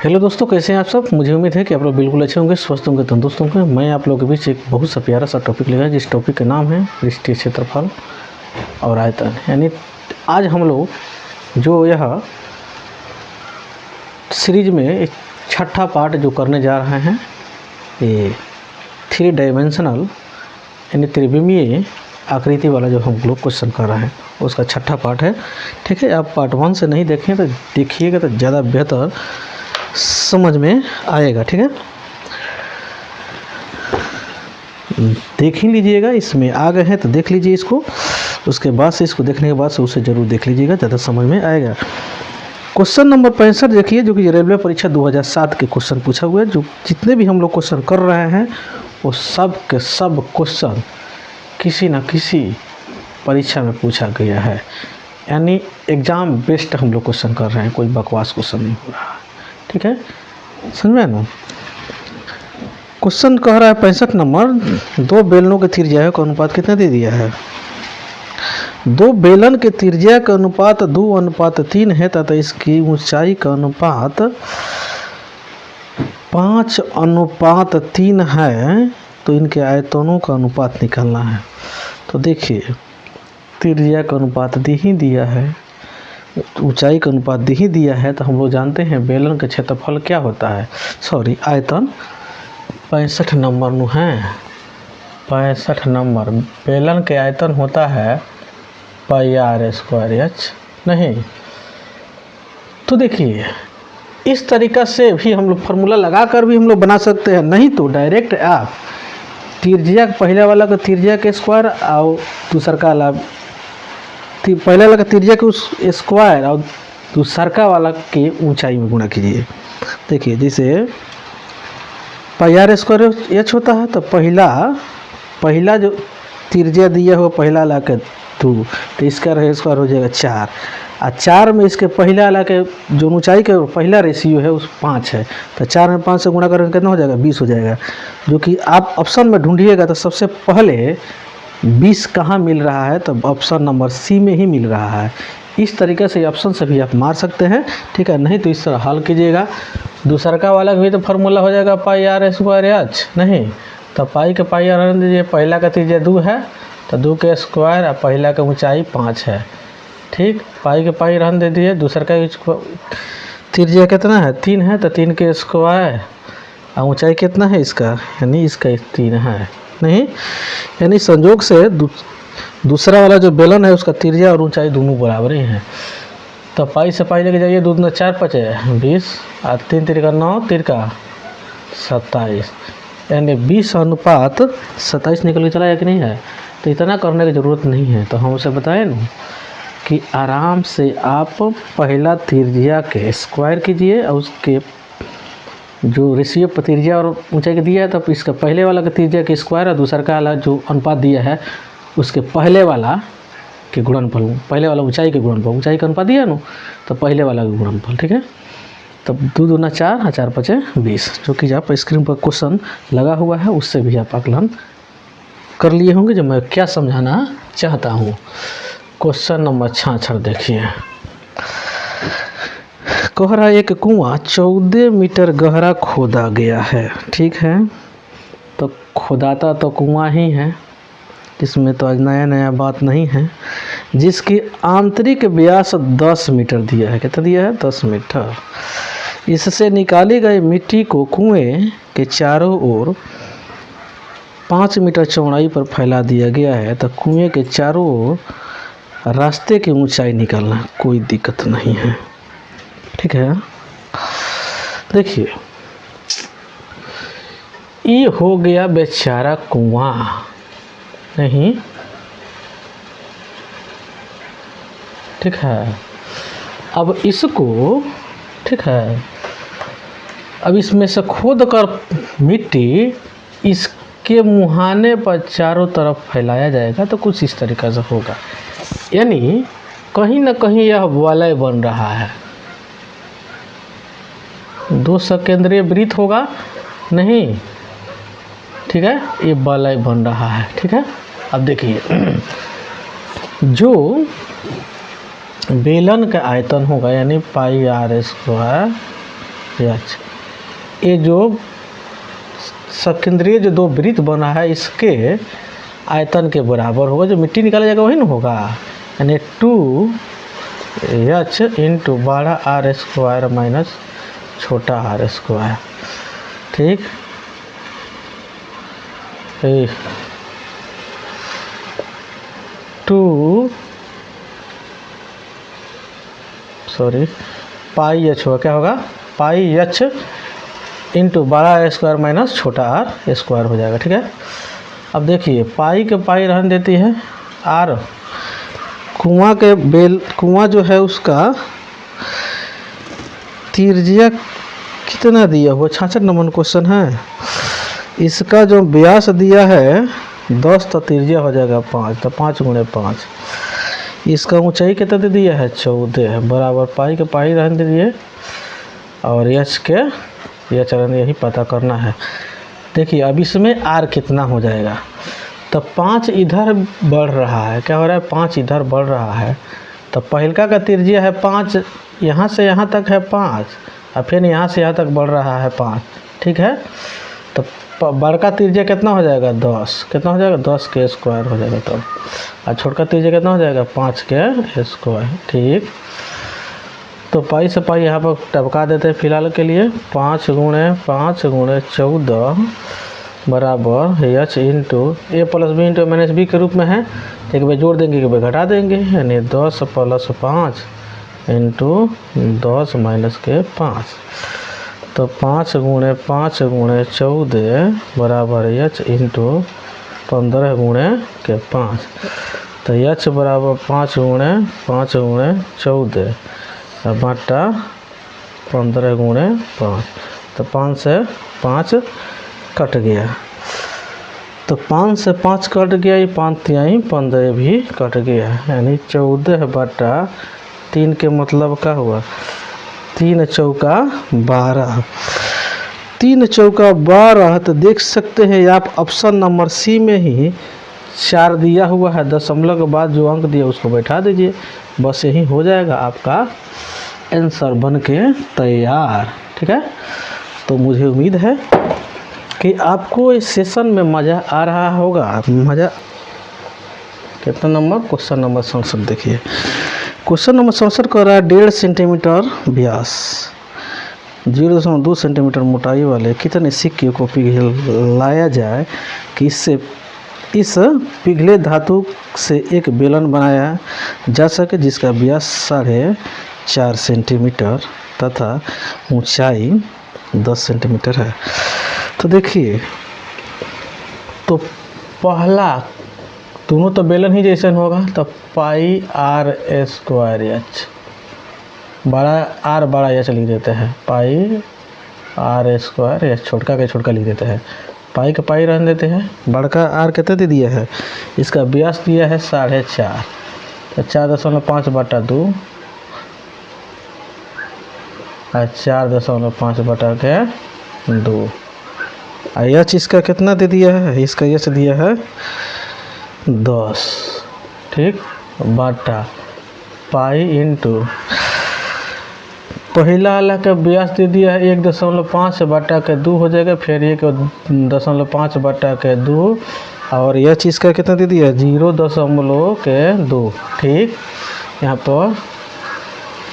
Hello दोस्तों, कैसे हैं आप सब। मुझे उम्मीद है कि आप लोग बिल्कुल अच्छे होंगे, स्वस्थ होंगे, तंदुरुस्त होंगे। मैं आप लोगों के बीच एक बहुत सा प्यारा सा टॉपिक लेकर आया, जिस टॉपिक का नाम है पृष्ठीय क्षेत्रफल और आयतन। यानी आज हम लोग जो यह सीरीज में एक छठा पार्ट जो करने जा रहे हैं, ये 3 डायमेंशनल यानी त्रिविमीय आकृति वाला जो हम लोग क्वेश्चन कर रहे हैं, उसका छठा पार्ट है। ठीक है, आप पार्ट 1 से नहीं देखें तो देखिएगा तो ज़्यादा बेहतर समझ में आएगा। ठीक है, देख ही लीजिएगा, इसमें आ गए हैं तो देख लीजिए इसको, उसके बाद से इसको देखने के बाद से उसे ज़रूर देख लीजिएगा, ज़्यादा समझ में आएगा। क्वेश्चन नंबर 65 देखिए, जो कि रेलवे परीक्षा 2007 के क्वेश्चन पूछा हुआ है। जो जितने भी हम लोग क्वेश्चन कर रहे हैं वो सब के सब क्वेश्चन किसी न किसी परीक्षा में पूछा गया है, यानी एग्ज़ाम बेस्ड हम लोग क्वेश्चन कर रहे हैं, कोई बकवास क्वेश्चन नहीं हो रहा है। ठीक है, समझ में ना। क्वेश्चन कह रहा है 65 नंबर, 2 बेलनों के त्रिज्या का अनुपात कितना दे दिया है। 2 बेलन के त्रिज्या का अनुपात 2:3 है तथा इसकी ऊंचाई का अनुपात 5:3 है, तो इनके आयतनों का अनुपात निकालना है। तो देखिए, त्रिज्या का अनुपात दे ही दिया है, ऊंचाई का अनुपात दे ही दिया है, तो हम लोग जानते हैं बेलन का क्षेत्रफल क्या होता है, सॉरी आयतन। 65 नंबर नु है, 65 नंबर बेलन के आयतन होता है πr²h नहीं। तो देखिए, इस तरीक़ा से भी हम लोग फार्मूला लगा कर भी हम लोग बना सकते हैं, नहीं तो डायरेक्ट आप त्रिज्या पहले वाला का त्रिज्या के स्क्वायर और दूसरा का लाभ पहले वाला का त्रिज्या के उस स्क्वायर और दूसरा वाला के ऊंचाई में गुणा कीजिए। देखिए, जैसे πr² होता है, तो पहला जो त्रिज्या दिया हुआ पहला ला के 2, तो इसका स्क्वायर हो जाएगा 4, और 4 में इसके पहला वाला के जो ऊंचाई का पहला रेशियो है उस 5 है, तो 4 में 5 से गुणा करेंगे कितना हो जाएगा, 20 हो जाएगा। जो कि आप ऑप्शन में ढूंढिएगा तो सबसे पहले 20 कहाँ मिल रहा है, तो ऑप्शन नंबर सी में ही मिल रहा है। इस तरीके से ऑप्शन से भी आप मार सकते हैं। ठीक है, नहीं तो इस तरह हल कीजिएगा। दूसरा का वाला भी तो फार्मूला हो जाएगा πr²h नहीं, तो पाई के पाई रहने दीजिए, पहला का त्रिज्या 2 है तो 2 के स्क्वायर और पहला का ऊंचाई 5 है। ठीक, पाई के पाई रहने दे दिए, दूसरा का त्रिज्या कितना है, 3 है, तो 3 के स्क्वायर और ऊंचाई कितना है इसका, यानी इसका 3 है नहीं, यानी संयोग से दूसरा वाला जो बेलन है उसका त्रिज्या और ऊंचाई दोनों बराबर ही हैं। तो पाई से पाई लेके जाइए, 2 दूना 4 5 20 और 3 3 9 3 27, यानी 20:27 निकल के चला है कि नहीं है। तो इतना करने की ज़रूरत नहीं है, तो हम उसे बताएं ना कि आराम से आप पहला त्रिज्या के स्क्वायर कीजिए और उसके जो रेशियो त्रिज्या और ऊंचाई के दिया है, तो इसका पहले वाला का त्रिज्या के स्क्वायर और दूसरा का वाला जो अनुपात दिया है उसके पहले वाला के गुणनफल, पहले वाला ऊंचाई के गुणनफल, ऊंचाई का अनुपात दिया ना, तो पहले वाला का गुणनफल। ठीक है, तब 2 दूना 4 और 4 5 20, जो कि आप स्क्रीन पर क्वेश्चन लगा हुआ है उससे भी आप आकलन कर लिए होंगे जो मैं क्या समझाना चाहता हूँ। क्वेश्चन नंबर 66 देखिए, कह रहा है एक कुआं 14 मीटर गहरा खोदा गया है। ठीक है, तो खोदाता तो कुआं ही है, इसमें तो आज नया बात नहीं है, जिसकी आंतरिक व्यास 10 मीटर दिया है। कितना दिया है, 10 मीटर। इससे निकाली गई मिट्टी को कुएं के चारों ओर 5 मीटर चौड़ाई पर फैला दिया गया है, तो कुएं के चारों ओर रास्ते की ऊंचाई निकालना कोई दिक्कत नहीं है। ठीक है, देखिए, ये हो गया बेचारा कुआं नहीं। ठीक है, अब इसको, ठीक है, अब इसमें से खोद कर मिट्टी इसके मुहाने पर चारों तरफ फैलाया जाएगा, तो कुछ इस तरीक़ा से होगा, यानी कहीं ना कहीं यह वलय बन रहा है। 2 सकेंद्रीय वृत्त होगा नहीं। ठीक है, ये वलय बन रहा है। ठीक है, अब देखिए, जो बेलन का आयतन होगा यानी πr² एच। ये जो सकेंद्रीय जो दो वृत्त बना है इसके आयतन के बराबर होगा, जो मिट्टी निकाला जाएगा वही ना होगा, यानी 2h इंटू बड़ा आर स्क्वायर माइनस छोटा आर स्क्वायर। ठीक, पाई एच होगा, क्या होगा, पाई एच इंटू बड़ा आर स्क्वायर माइनस छोटा आर स्क्वायर हो जाएगा। ठीक है, अब देखिए पाई के पाई रहने देती है, आर कुआं जो है उसका त्रिज्या कितना दिया हुआ, 66 नंबर क्वेश्चन है। इसका जो व्यास दिया है 10, तो त्रिज्या हो जाएगा 5, तो 5 गुणे 5। इसका ऊंचाई कितना दे दिया है 14 बराबर पाई के पाई रहने दीजिए और एच के यह चरण यही पता करना है। देखिए अब इसमें आर कितना हो जाएगा, तो 5 इधर बढ़ रहा है, क्या हो रहा है 5 इधर बढ़ रहा है, तो पहिलका का त्रिज्या है 5, यहाँ से यहाँ तक है 5 और फिर यहाँ से यहाँ तक बढ़ रहा है 5। ठीक है, तो बड़का त्रिज्या कितना हो जाएगा 10, कितना हो जाएगा 10 के स्क्वायर हो जाएगा तब, और छोटका त्रिज्या कितना हो जाएगा 5 के स्क्वायर। ठीक, तो पाई से पाई यहाँ पर टपका देते हैं फिलहाल के लिए, 5 गुणे 14 बराबर H into A plus B into minus B के रूप में है। एक बार जोड़ देंगे, एक बार घटा देंगे, यानी 10 + 5 इंटू 10 माइनस के 5, तो 5 गुणे 14 बराबर एच इंटू 15 गुणे के 5, तो एच बराबर 5 गुणे 14 बटा 15 गुणे 5, तो 5 से 5 कट गया, तो 5 से 5 कट गया, ये 5 तिहाई 15 भी कट गया, यानी 14 बटा 3 के मतलब क्या हुआ 3 चौका 12, 3 चौका 12। तो देख सकते हैं आप ऑप्शन नंबर सी में ही 4 दिया हुआ है, दशमलव के बाद जो अंक दिया उसको बैठा दीजिए, बस यही हो जाएगा आपका आंसर बन के तैयार। ठीक है, तो मुझे उम्मीद है कि आपको इस सेशन में मज़ा आ रहा होगा। मज़ा कितना नंबर क्वेश्चन नंबर 67 देखिए, क्वेश्चन नंबर 67 कर रहा है 1.5 सेंटीमीटर व्यास 0.2 सेंटीमीटर मोटाई वाले कितने सिक्के को पिघलाया जाए कि इससे इस पिघले धातु से एक बेलन बनाया जा सके जिसका व्यास 4.5 सेंटीमीटर तथा ऊंचाई 10 सेंटीमीटर है। तो देखिए, तो पहला दोनों तो बेलन ही जैसन होगा, तो पाई आर स्क्वायर एच, बड़ा आर बड़ा एच लिख देते हैं, पाई आर स्क्वायर एच, छोटका के छोटका लिख देते हैं, पाई का पाई रहने देते हैं, बड़का आर कितना दे दिया है, इसका व्यास दिया है 4.5, तो 4.5 बटा 2 और 4.5 बटा के 2, एच इसका कितना दे दिया है, इसका एच दिया है 10। ठीक, बटा पाई इंटू पहला वाला का व्यास दे दिया है 1.5 बटा के 2 हो जाएगा, फिर 1.5 बटा के 2 और एच इसका कितना दे दिया है 0.2। ठीक, यहाँ पर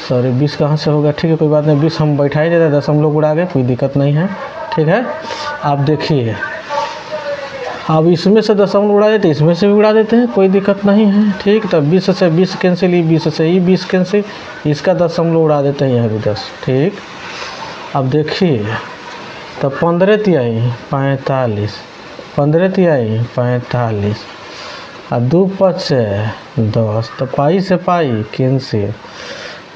सॉरी 20 कहाँ से होगा, ठीक है कोई बात नहीं, 20 हम बैठा ही देते हैं, दशमलव उड़ा गए, कोई दिक्कत नहीं है। ठीक है, आप देखिए अब इसमें से दशमलव उड़ा देते, इसमें से भी उड़ा देते हैं, कोई दिक्कत नहीं है। ठीक, तब 20 से 20 कैंसिल, 20 से 20 कैंसिल, इसका दशमलव उड़ा देते हैं यहाँ भी 10। ठीक, अब देखिए तो 15 तिहाई 45, 15 तिहाई 45 और 2 5 10, तो पाई से पाई कैंसिल,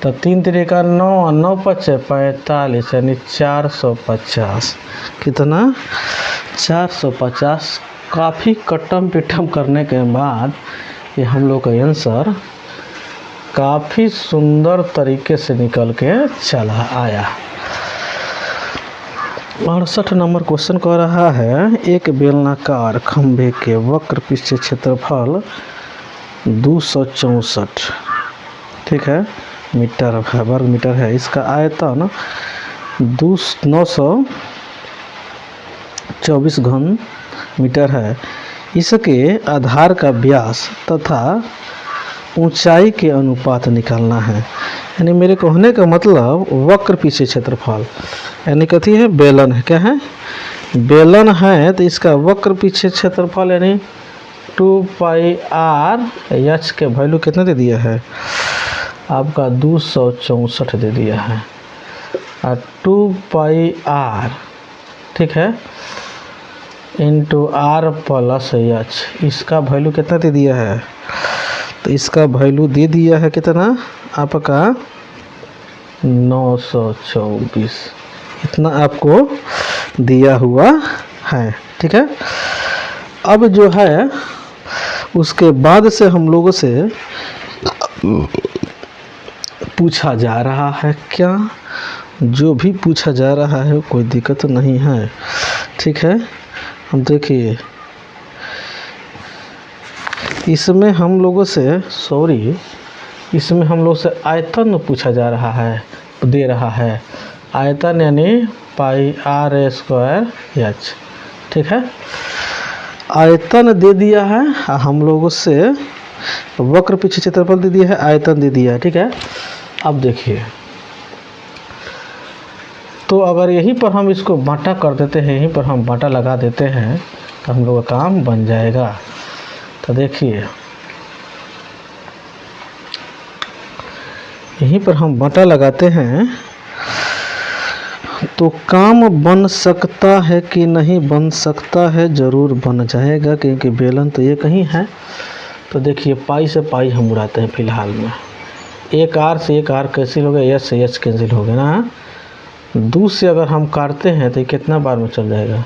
तो 3 तिरेका 9 और 9 5 45, यानी 450। कितना 450। काफ़ी कट्टम पिट्टम करने के बाद ये हम लोग का आंसर काफ़ी सुंदर तरीके से निकल के चला आया। 68 नंबर क्वेश्चन कह रहा है एक बेलनाकार खंभे के वक्र पृष्ठीय क्षेत्रफल 264 ठीक है मीटर वर्ग मीटर है, इसका आयतन 924 घन मीटर है। इसके आधार का व्यास तथा ऊंचाई के अनुपात निकालना है। यानी मेरे कहने का मतलब वक्र पीछे क्षेत्रफल, यानी कथी है, बेलन है। क्या है, बेलन है। तो इसका वक्र पीछे क्षेत्रफल यानी 2πr/h के वैल्यू कितना दे दिया है आपका 264 दे दिया है। और 2πr ठीक है इंटू r+h, इसका वैल्यू कितना दे दिया है, तो इसका वैल्यू दे दिया है कितना आपका 924, इतना आपको दिया हुआ है। ठीक है, अब जो है उसके बाद से हम लोगों से पूछा जा रहा है, क्या जो भी पूछा जा रहा है कोई दिक्कत नहीं है। ठीक है, हम देखिए इसमें हम लोगों से इसमें हम लोग से आयतन पूछा जा रहा है, दे रहा है आयतन यानी πr²h। ठीक है, आयतन दे दिया है, हम लोगों से वक्र पीछे क्षेत्रफल दे दिया है, आयतन दे दिया है। ठीक है, अब देखिए तो अगर यहीं पर हम इसको बांटा कर देते हैं, यहीं पर हम बांटा लगा देते हैं तो हम लोग का काम बन जाएगा। तो देखिए यहीं पर हम बांटा लगाते हैं तो काम बन सकता है कि नहीं बन सकता है, ज़रूर बन जाएगा क्योंकि बेलन तो ये कहीं है। तो देखिए पाई से पाई हम उड़ाते हैं फिलहाल में, एक आर से एक आर कैंसिल हो गया, एच से एच कैंसिल हो गया ना। 2 से अगर हम काटते हैं तो ये कितना बार में चल जाएगा,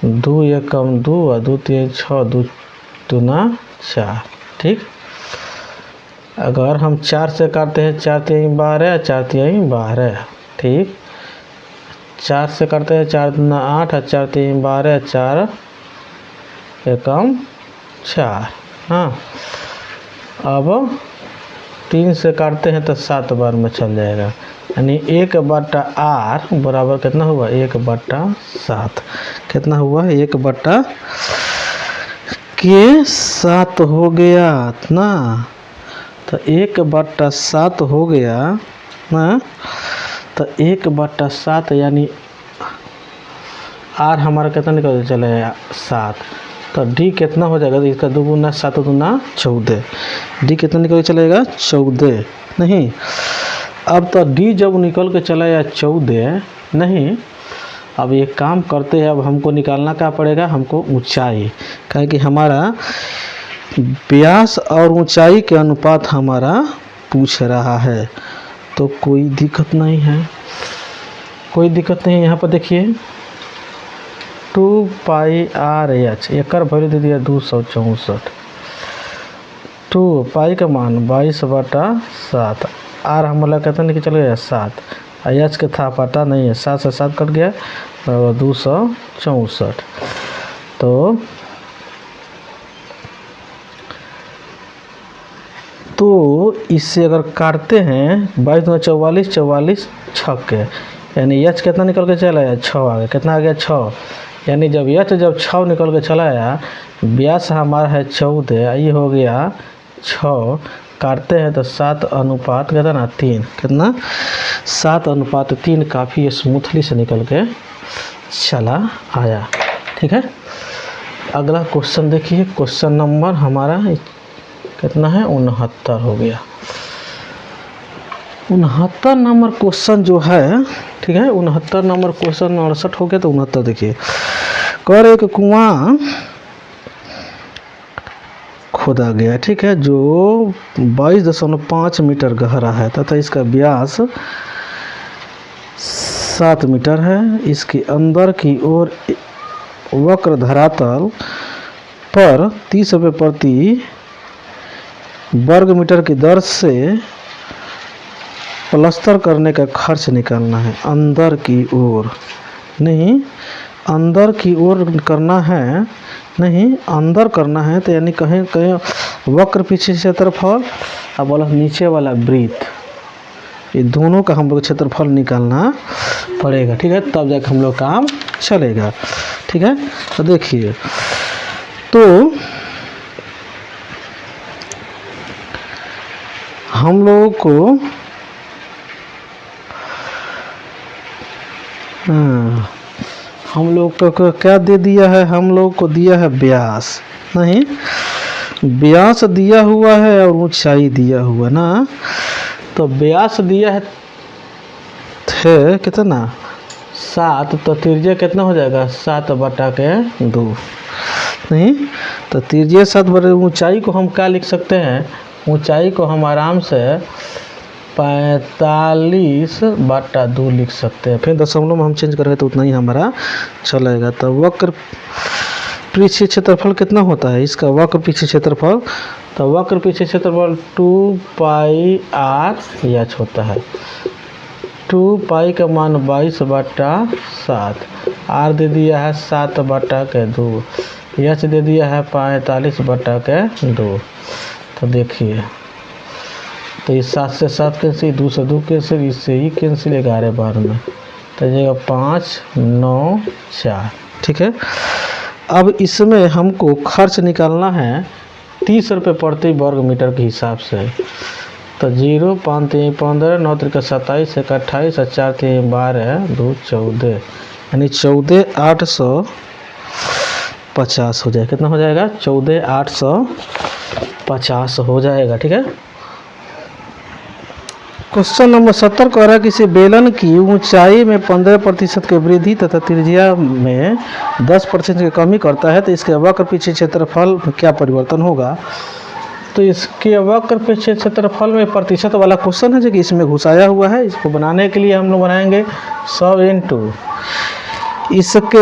2 1 कम 2 और 2 3 6 2 दूना 4। ठीक, अगर हम 4 से काटते हैं 4 3 12 4 3 12। ठीक, 4 से करते हैं 4 दूना 8 और 4 3 12 4 एकम 4। हाँ, अब 3 से काटते हैं तो 7 बार में चल जाएगा, यानी 1/r बराबर कितना हुआ 1/7। कितना हुआ 1/7 हो गया ना। तो 1/7 हो गया ना, तो 1/7 यानी r हमारा कितना निकल चलेगा 7। तो d कितना हो जाएगा, तो इसका 2 गुना 7 दूना 14, d कितना निकल चलेगा 14 नहीं। अब तो d जब निकल के चला या 14 नहीं, अब ये काम करते हैं, अब हमको निकालना क्या पड़ेगा, हमको ऊंचाई, क्या कि हमारा व्यास और ऊंचाई के अनुपात हमारा पूछ रहा है। तो कोई दिक्कत नहीं है, कोई दिक्कत नहीं है। यहाँ पर देखिए 2πr/h एक वैल्यू दे दिया 264, 2 पाई का मान 22/7, आर हमारा कितना निकल चल गया 7, एच के था पता नहीं है, 7 से 7 कट गया बराबर 264। तो इससे अगर काटते हैं 22 दूना 44 44 छक्के, यानी एच कितना निकल के चला आया 6 आ गया, कितना आ गया 6। यानी जब एच जब 6 निकल के चला आया, व्यास हमारा है 14, ये हो गया 6, काटते हैं तो 7 अनुपात कितना ना 3, कितना 7 अनुपात 3 काफ़ी स्मूथली से निकल के चला आया। ठीक है, अगला क्वेश्चन देखिए, क्वेश्चन नंबर हमारा कितना है 69 हो गया। 69 नंबर क्वेश्चन जो है, ठीक है 69 नंबर क्वेश्चन 68 हो गया, तो 69 देखिए, कर एक कुआं खोदा गया, ठीक है, जो 22.5 मीटर गहरा है तथा इसका व्यास 7 मीटर है। इसके अंदर की ओर वक्र धरातल पर 30 रुपये प्रति वर्ग मीटर की दर से प्लास्टर करने का खर्च निकालना है। अंदर की ओर नहीं, अंदर की ओर करना है नहीं, अंदर करना है, तो यानी कहीं कहीं वक्र पीछे क्षेत्रफल और बोला नीचे वाला वृत्त, ये दोनों का हम लोग क्षेत्रफल निकालना पड़ेगा, ठीक है, तब जाकर हम लोग काम चलेगा, ठीक है। तो देखिए, तो हम लोगों को हम लोग को क्या दे दिया है, हम लोग को दिया है व्यास, नहीं व्यास दिया हुआ है और ऊंचाई दिया हुआ ना। तो व्यास दिया है कितना 7, तो त्रिज्या कितना हो जाएगा 7/2, नहीं तो त्रिज्या 7 ऊंचाई को हम क्या लिख सकते हैं, ऊंचाई को हम आराम से 45/2 लिख सकते हैं। फिर दशमलव में हम चेंज करेंगे तो उतना ही हमारा चलेगा। तो वक्र पृष्ठीय क्षेत्रफल कितना होता है इसका, वक्र पृष्ठीय क्षेत्रफल, तो वक्र पृष्ठीय क्षेत्रफल 2πr/h होता है। 2π का मान 22/7, r दे दिया है 7/2, h दे दिया है 45/2। तो देखिए, तो इस 7 से 7 कैंसिल, 2 से 2 कैंसिल, इससे ही कैंसिल, 11 बार में तो जाएगा 5, 9, 4, ठीक है। अब इसमें हमको खर्च निकालना है 30 रुपये प्रति वर्ग मीटर के हिसाब से। तो 0, 5 3 15, 9 3 27, 1 28, 4 3 12, 2 14, यानी 14,850 हो जाएगा। कितना हो जाएगा 14,850 हो जाएगा, ठीक है। क्वेश्चन नंबर 70 कह रहा है किसी बेलन की ऊंचाई में 15% की वृद्धि तथा त्रिज्या में 10% की कमी करता है, तो इसके वक्र पृष्ठीय क्षेत्रफल में क्या परिवर्तन होगा। तो इसके वक्र पृष्ठीय क्षेत्रफल में प्रतिशत वाला क्वेश्चन है जो कि इसमें घुसाया हुआ है। इसको बनाने के लिए हम लोग बनाएंगे 100 × इसके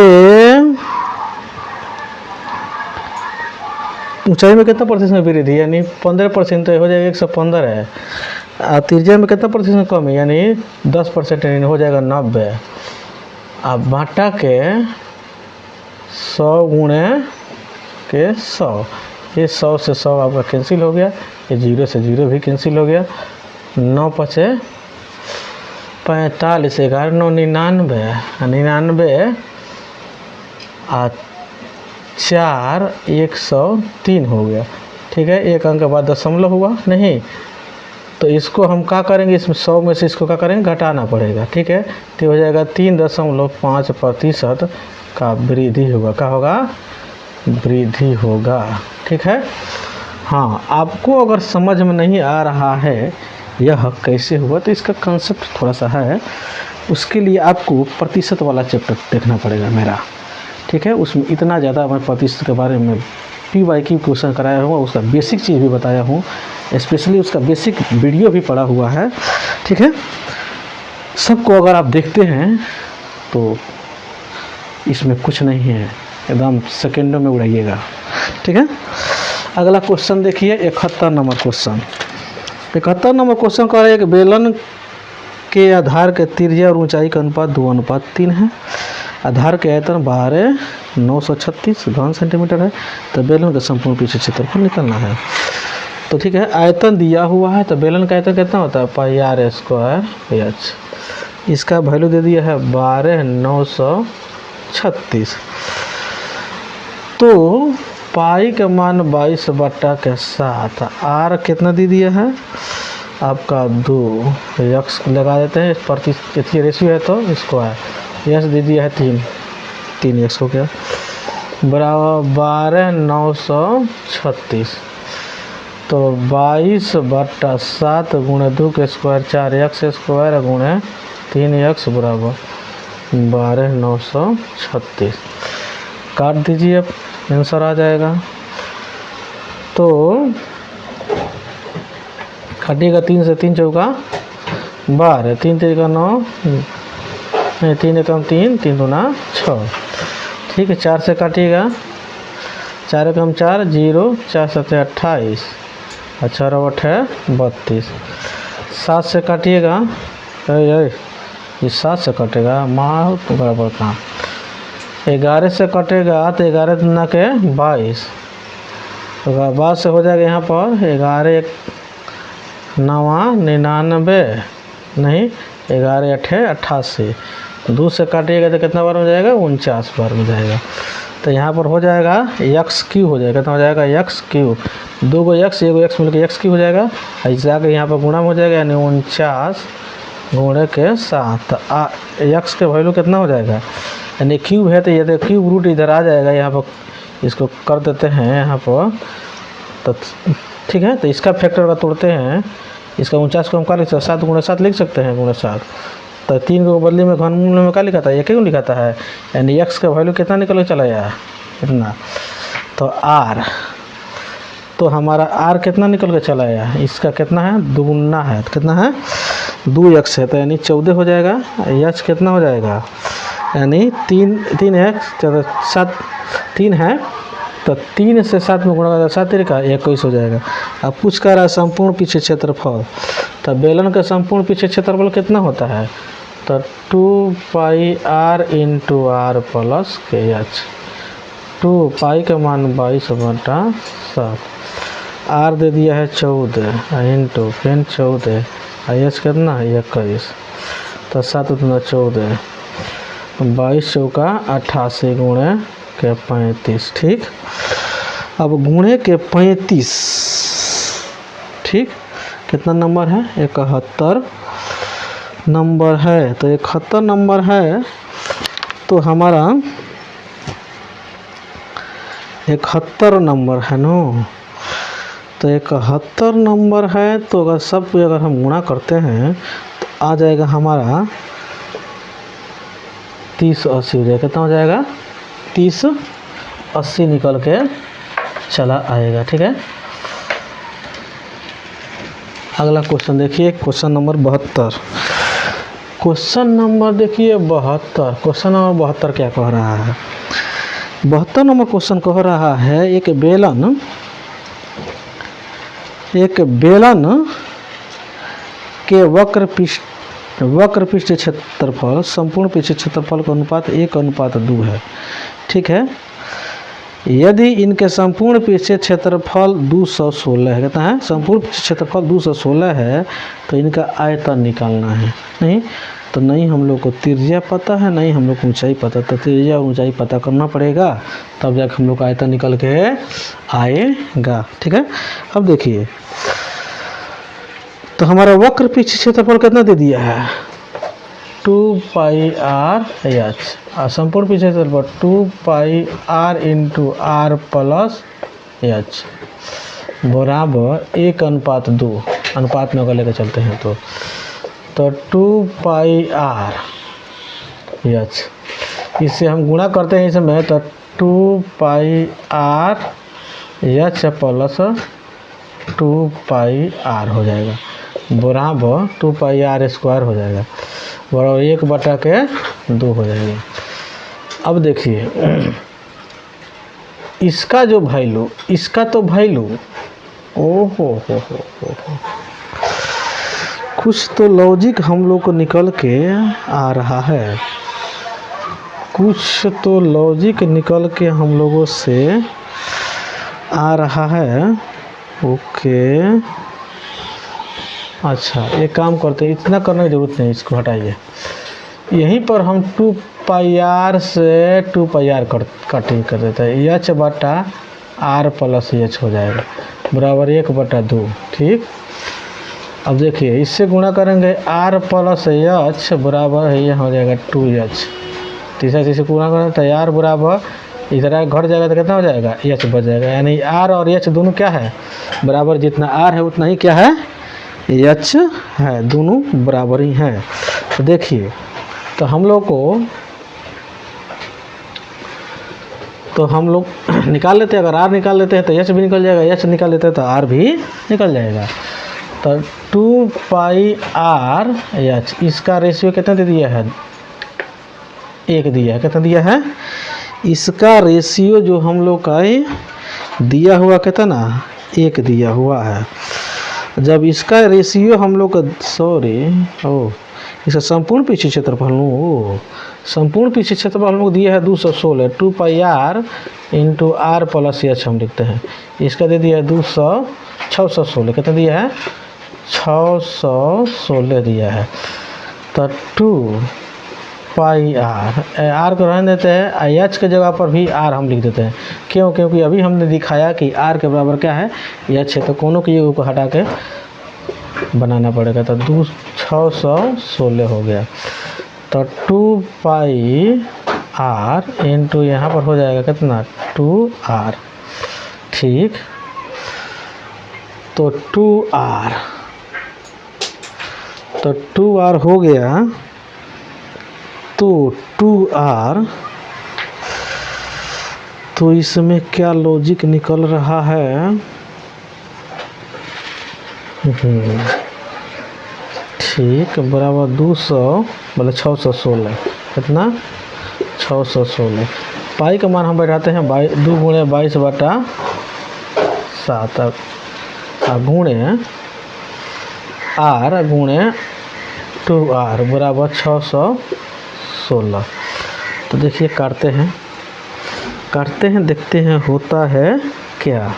ऊंचाई में कितना प्रतिशत में वृद्धि, यानी 15%, तो हो जाएगा 115 है। त्रिज्या में कितना प्रतिशत कमी, यानी 10%, यानी हो जाएगा 90। अब बाटा के 100 × 100, ये 100 से 100 आपका कैंसिल हो गया, ये 0 से 0 भी कैंसिल हो गया। 9 × 5 = 45, 11 9 99, 99 और 4 103 हो गया, ठीक है। एक अंक के बाद दशमलव हुआ नहीं, तो इसको हम क्या करेंगे, इसमें 100 में से इसको क्या करेंगे, घटाना पड़ेगा, ठीक है। तो हो जाएगा 3.5% का वृद्धि होगा, क्या होगा, वृद्धि होगा, ठीक है। हाँ, आपको अगर समझ में नहीं आ रहा है यह कैसे हुआ, तो इसका कंसेप्ट थोड़ा सा है, उसके लिए आपको प्रतिशत वाला चैप्टर देखना पड़ेगा मेरा, ठीक है। उसमें इतना ज़्यादा मैं प्रतिशत के बारे में PYQ क्वेश्चन कराया हूँ, उसका बेसिक चीज़ भी बताया हूँ, स्पेशली उसका बेसिक वीडियो भी पड़ा हुआ है, ठीक है। सबको अगर आप देखते हैं तो इसमें कुछ नहीं है, एकदम सेकेंडों में उड़ाइएगा, ठीक है। अगला क्वेश्चन देखिए 71 नंबर क्वेश्चन। 71 नंबर क्वेश्चन कह रहा है कि बेलन के आधार के त्रिज्या और ऊंचाई का अनुपात 2:3 है। आधार के आयतन 12,936 घन सेंटीमीटर है। तो बेलन का संपूर्ण पृष्ठीय क्षेत्रफल निकालना है। तो ठीक है, आयतन दिया हुआ है, तो बेलन का आयतन कितना होता है, πr²h। इसका वैल्यू दे दिया है 12,936। तो पाई का मान 22/7, आर कितना दे दिया है आपका 2, यक्स लगा देते हैं, प्रति रेशियो है तो स्क्वायर, यक्स दे दिया है 3 यक्स हो गया, बराबर 12,936। तो 22/7 × 2 के स्क्वायर 4x स्क्वायर × 3x बराबर 12,936। काट दीजिए, अब आंसर आ जाएगा। तो काटिएगा 3 से 3 चौका 12, 3 3 9, 3 एकम 3, 3 दूना 6, ठीक है। 4 से काटिएगा, 4 एकम 4, 0, 4 7 28, अच्छा 8 है 32। 7 से काटिएगा, ये 7 से कटेगा, माँ तो बराबर कहाँ, 11 से कटेगा, तो 11 दूना के 22, तो 22 से हो जाएगा यहाँ पर 11 9 99, नहीं 11 8 88, 2 से काटिएगा तो कितना बार हो जाएगा, 49 बार हो जाएगा। तो यहाँ पर हो जाएगा एक्स क्यू हो जाएगा, कितना हो जाएगा, एक्स क्यू, 2 को एक्स 1 को एक्स मिलकर एक्स क्यू हो जाएगा। ऐसे आकर यहाँ पर गुणा हो जाएगा, यानी 49 गुणे के 7। एक्स के वैल्यू कितना हो जाएगा, यानी क्यूब है तो ये तो क्यूब रूट इधर आ जाएगा, यहाँ पर इसको कर देते हैं यहाँ पर, तो ठीक है। तो इसका फैक्टर का तोड़ते हैं, इसका 49 को हम क्या लिख सकते हैं, 7 गुणे 7 लिख सकते हैं, गुणे 7। तो 3 को बदले में घनमूल में क्या लिखा था, ये क्यों लिखा था है, यानी एक्स का वैल्यू कितना निकल के चला आया, इतना। तो आर, तो हमारा आर कितना निकल के चला आया, इसका कितना है, दुगुना है, तो कितना है, 2x है, तो यानी 14 हो जाएगा। एच कितना हो जाएगा, यानी 3 है, 7 3 है, तो 3 से 7 में गुणा करेगा, 7 का 21 हो जाएगा। अब पूछ कर रहा है संपूर्ण पीछे क्षेत्रफल, तो बेलन का संपूर्ण पीछे क्षेत्रफल कितना होता है, तो 2 pi R into R plus के एच। 2 पाई का मान 22/7, आर दे दिया है 14 इंटू फिर 14, एच कितना है 21, तो 7 दूना 14, 22 चौका 88 गुणे के 35, ठीक। अब गुणे के 35, ठीक, कितना नंबर है, 71 नंबर है। तो 71 नंबर है, तो हमारा 71 नंबर है नो, तो 71 नंबर है। तो अगर सब को अगर हम गुणा करते हैं तो आ जाएगा हमारा 3080 हो जाएगा, कितना हो जाएगा, 3080 निकल के चला आएगा, ठीक है। अगला क्वेश्चन देखिए, क्वेश्चन नंबर 72। क्वेश्चन नंबर देखिए 72, क्वेश्चन नंबर 72 क्या कह रहा है, 72 नंबर क्वेश्चन कह रहा है एक बेलन के वक्र पृष्ठ क्षेत्रफल संपूर्ण पृष्ठ क्षेत्रफल का अनुपात 1:2 है, ठीक है। यदि इनके संपूर्ण पृष्ठ क्षेत्रफल 216 है, कहता है संपूर्ण पृष्ठ क्षेत्रफल 216 है, तो इनका आयतन निकालना है। नहीं तो नहीं हम लोग को त्रिज्या पता है, नहीं हम लोग को ऊंचाई पता, तो त्रिज्या और ऊंचाई पता करना पड़ेगा, तब जाकर हम लोग का आयतन निकल के आएगा, ठीक है। अब देखिए, तो हमारा वक्र पृष्ठ क्षेत्रफल कितना दे दिया है, 2 पाई आर एच, और संपूर्ण पृष्ठ क्षेत्रफल 2 pi R into R plus H बराबर 1:2, अनुपात में अगर लेकर चलते हैं तो 2 पाई आर एच, इससे हम गुणा करते हैं इसमें, तो 2 pi R H plus 2 pi R हो जाएगा, बराबर 2 पाई आर स्क्वायर हो जाएगा, बराबर 1/2 हो जाएगा। अब देखिए इसका जो वैल्यू, इसका तो वैल्यू, ओहो हो, कुछ तो लॉजिक हम लोग को निकल के आ रहा है, कुछ तो लॉजिक निकल के हम लोगों से आ रहा है। ओके, अच्छा एक काम करते हैं, इतना करने की ज़रूरत नहीं, इसको हटाइए। यहीं पर हम 2 पाई आर से 2 पाई आर कटिंग कर देते हैं, एच बटा आर प्लस एच हो जाएगा, बराबर 1/2, ठीक। अब देखिए इससे गुणा करेंगे, आर प्लस एच बराबर है, यह हो जाएगा 2h, तीसरा चीज़ से गुणा करेंगे तो आर बराबर इधर घट जाएगा तो कितना हो जाएगा, एच बच जाएगा, यानी आर और एच दोनों क्या है, बराबर, जितना आर है उतना ही क्या है, एच है, दोनों बराबर ही हैं। तो देखिए, तो हम लोग निकाल लेते हैं, अगर आर निकाल लेते हैं तो एच भी निकल जाएगा, एच निकाल लेते हैं तो आर भी निकल जाएगा। तो 2 पाई आर एच, इसका रेशियो कितना दे दिया है, 1 दिया है, कितना दिया है, इसका रेशियो जो हम लोग का दिया हुआ कितना, 1 दिया हुआ है। जब इसका रेशियो हम लोग का इसका संपूर्ण पृष्ठ क्षेत्रफल संपूर्ण पृष्ठ क्षेत्रफल हम लोग दिया है 216, 2 pi R into R plus H हम लिखते हैं, इसका दे दिया है 616, कितना दिया है, 616 दिया है। तो 2 पाई आर को रहने देते हैं, एच के जगह पर भी आर हम लिख देते हैं। क्यों? क्योंकि अभी हमने दिखाया कि आर के बराबर क्या है, एच है, तो कोनों की जगह को हटा के बनाना पड़ेगा। तो 616 हो गया। तो 2 पाई आर इंटू यहाँ पर हो जाएगा कितना, 2r। ठीक, तो 2r, तो 2r हो गया। तो 2r, तो इसमें क्या लॉजिक निकल रहा है? ठीक, बराबर 200 मतलब 616, कितना, 616। पाई का मान हम बैठाते हैं 2 गुणे 22/7 गुणे आर गुणे 2r बराबर 616। तो देखिए काटते हैं देखते हैं होता है क्या।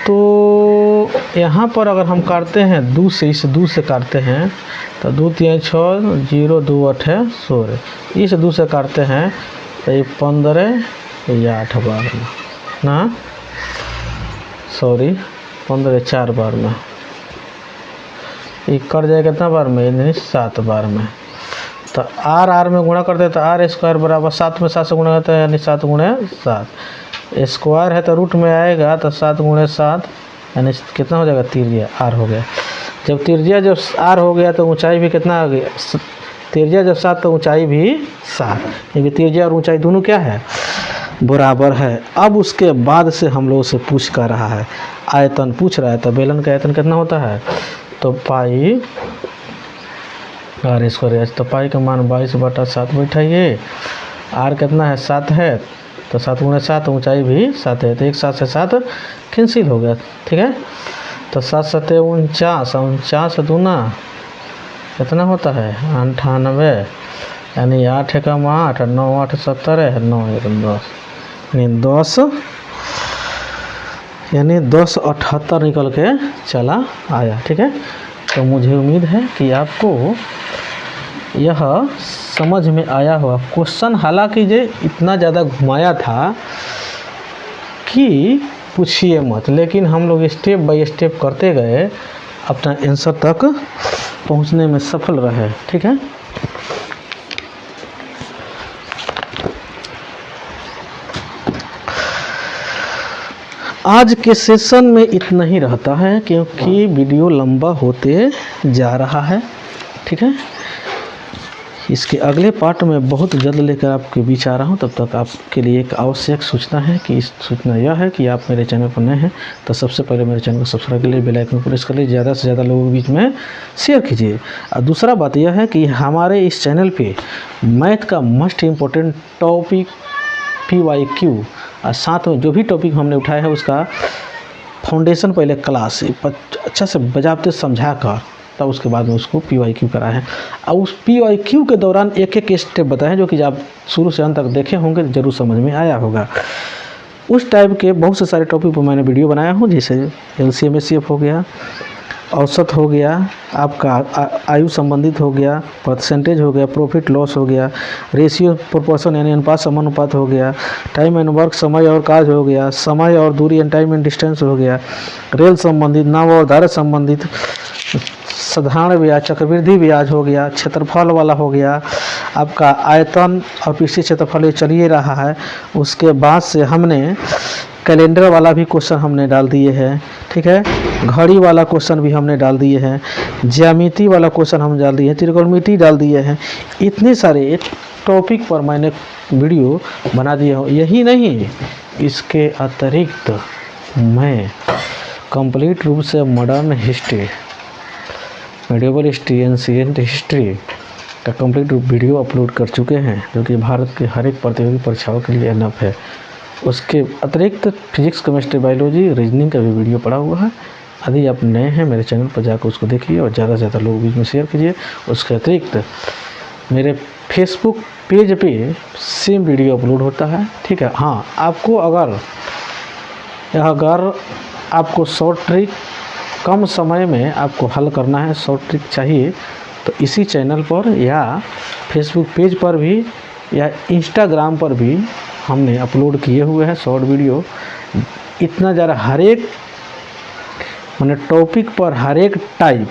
तो यहाँ पर अगर हम काटते हैं 2 से, इस 2 से काटते हैं तो 2 3 6 0 2 8 16, इस 2 से काटते हैं तो ये 15 या 8 बार में ना, सॉरी 15 4 बार में, ये कट जाएगा कितना बार में, यानी 7 बार में। तो आर में गुणा करते हैं तो आर स्क्वायर बराबर 7 में 7 से गुणा करते हैं, यानी 7 गुणे 7, स्क्वायर है तो रूट में आएगा, तो 7 गुणे 7 यानी कितना हो जाएगा, त्रिज्या आर हो गया। जब त्रिज्या जब आर हो गया तो ऊंचाई भी कितना हो गया, त्रिज्या जब 7 तो ऊंचाई भी 7, क्योंकि त्रिज्या और ऊंचाई दोनों क्या है, बराबर है। अब उसके बाद से हम लोग से पूछ कर रहा है, आयतन पूछ रहा है। तो बेलन का आयतन कितना होता है, तो पाई आर स्क्वायर एच। तो पाई का मान 22/7 बैठाइए, आर कितना है 7 है, तो 7 गुणे 7 ऊंचाई भी 7 है, तो एक 7 से 7 कैंसिल हो गया। ठीक है, तो 7 7 49, 49 दूना कितना होता है 98, यानी 8 एकम 8, 9 8 17, 9 एकम 10, यानी 10 78 निकल के चला आया। ठीक है, तो मुझे उम्मीद है कि आपको यह समझ में आया होगा। क्वेश्चन हालांकि जे इतना ज़्यादा घुमाया था कि पूछिए मत, लेकिन हम लोग स्टेप बाय स्टेप करते गए, अपना आंसर तक पहुंचने में सफल रहे। ठीक है, आज के सेशन में इतना ही रहता है, क्योंकि वीडियो लंबा होते जा रहा है। ठीक है, इसके अगले पार्ट में बहुत जल्द लेकर आपके बीच आ रहा हूं। तब तक आपके लिए एक आवश्यक सूचना है कि इस सूचना यह है कि आप मेरे चैनल पर नए हैं तो सबसे पहले मेरे चैनल को सब्सक्राइब कर लिए, बेल आइकन प्रेस कर लिए, ज़्यादा से ज़्यादा लोगों के बीच में शेयर कीजिए। और दूसरा बात यह है कि हमारे इस चैनल पे मैथ का मोस्ट इम्पोर्टेंट टॉपिक PYQ और साथ में जो भी टॉपिक हमने उठाया है उसका फाउंडेशन पहले क्लास अच्छा से बजाते समझा कर, तब उसके बाद में उसको PYQ करा है। और उस PYQ के दौरान एक एक स्टेप बताए जो कि आप शुरू से अंत तक देखे होंगे तो ज़रूर समझ में आया होगा। उस टाइप के बहुत से सारे टॉपिक पर मैंने वीडियो बनाया हूँ, जैसे LCM HCF हो गया, औसत हो गया, आपका आयु संबंधित हो गया, परसेंटेज हो गया, प्रॉफिट लॉस हो गया, रेशियो प्रोपोर्शन यानी अनुपात समानुपात हो गया, टाइम एंड वर्क समय और काज हो गया, समय और दूरी एंड टाइम एंड डिस्टेंस हो गया, रेल संबंधित, नाव और धारा संबंधित, साधारण ब्याज, चक्रवृद्धि ब्याज हो गया, क्षेत्रफल वाला हो गया, आपका आयतन और पृष्ठीय क्षेत्रफल ये चलिए रहा है। उसके बाद से हमने कैलेंडर वाला भी क्वेश्चन हमने डाल दिए हैं। ठीक है, घड़ी वाला क्वेश्चन भी हमने डाल दिए हैं, ज्यामिति वाला क्वेश्चन हम डाल दिए हैं, त्रिकोणमिति डाल दिए हैं। इतने सारे टॉपिक पर मैंने वीडियो बना दिए हूँ। यही नहीं, इसके अतिरिक्त मैं कंप्लीट रूप से modern history, medieval history, ancient history का कंप्लीट वीडियो अपलोड कर चुके हैं, जो कि भारत के हर एक प्रतियोगी परीक्षाओं के लिए एनफ है। उसके अतिरिक्त फिजिक्स, केमिस्ट्री, बायोलॉजी, रीजनिंग का भी वीडियो पड़ा हुआ है। यदि आप नए हैं मेरे चैनल पर जाकर उसको देखिए और ज़्यादा से ज़्यादा लोगों के बीच में शेयर कीजिए। उसके अतिरिक्त मेरे फेसबुक पेज पे सेम वीडियो अपलोड होता है। ठीक है, हाँ, आपको अगर आपको शॉर्ट ट्रिक कम समय में आपको हल करना है, शॉर्ट ट्रिक चाहिए, तो इसी चैनल पर या फेसबुक पेज पर भी या इंस्टाग्राम पर भी हमने अपलोड किए हुए हैं शॉर्ट वीडियो। इतना ज़्यादा हर एक मैंने टॉपिक पर हर एक टाइप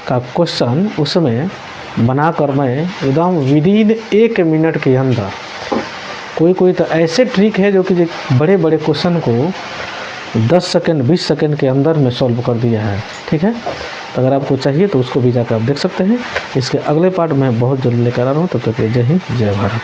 का क्वेश्चन उसमें बनाकर मैं एकदम विदिन 1 मिनट के अंदर, कोई तो ऐसे ट्रिक है जो कि बड़े बड़े क्वेश्चन को 10 सेकंड 20 सेकंड के अंदर में सॉल्व कर दिया है। ठीक है, तो अगर आपको चाहिए तो उसको भी जाकर आप देख सकते हैं। इसके अगले पार्ट में बहुत जल्दी लेकर आ रहा हूँ, तब तक जय हिंद जय भारत।